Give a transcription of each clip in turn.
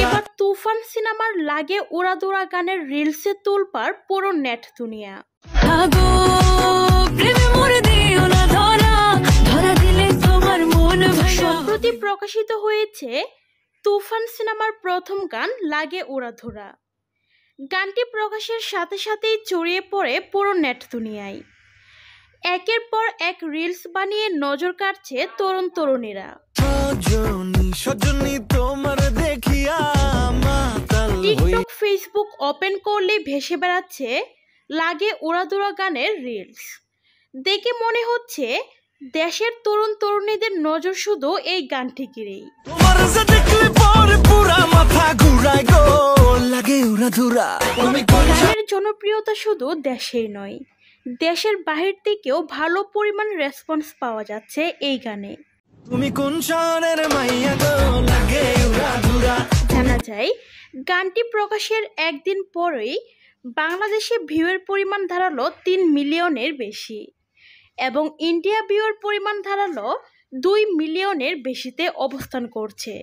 এবার তুফান সিনেমার লাগে উড়াদুরা গানের রিলসে তুলপার পুরো নেট দুনিয়া। সম্প্রতি প্রকাশিত হয়েছে তুফান সিনেমার প্রথম গান লাগে উড়াধুরা। গানটি প্রকাশের সাথে সাথেই ছড়িয়ে পড়ে পুরো নেট দুনিয়ায়। একের পর এক রিলস বানিয়ে নজর কাটছে তরুণ তরুণীরা। টিকটক, ফেসবুক ওপেন করলে ভেসে বেড়াচ্ছে লাগে উড়াদুরা গানের রিলস। দেখে মনে হচ্ছে দেশের তরুণ তরুণীদের নজর শুধু এই গানটি ঘিরেই। গানের জনপ্রিয়তা শুধু দেশেই নয়, দেশের বাহির থেকেও ভালো পরিমাণ রেসপন্স পাওয়া যাচ্ছে এই গানে। জানা যায় গানটি প্রকাশের একদিন পরেই বাংলাদেশে ভিউয়ের পরিমাণ দাঁড়ালো 3 মিলিয়নের বেশি এবং ইন্ডিয়া ভিউয়ের পরিমাণ দাঁড়ালো 2 মিলিয়নের বেশিতে অবস্থান করছে,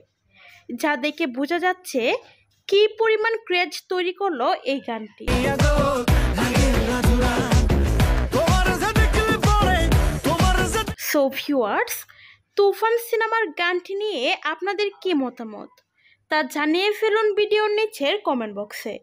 যা দেখে বোঝা যাচ্ছে কি পরিমাণ ক্রেজ তৈরি করলো এই গানটি। সো ভিউয়ার্স, তুফান সিনেমার গানটি নিয়ে আপনাদের কি মতামত তা জানিয়ে ফেলুন ভিডিওর নিচের কমেন্ট বক্সে।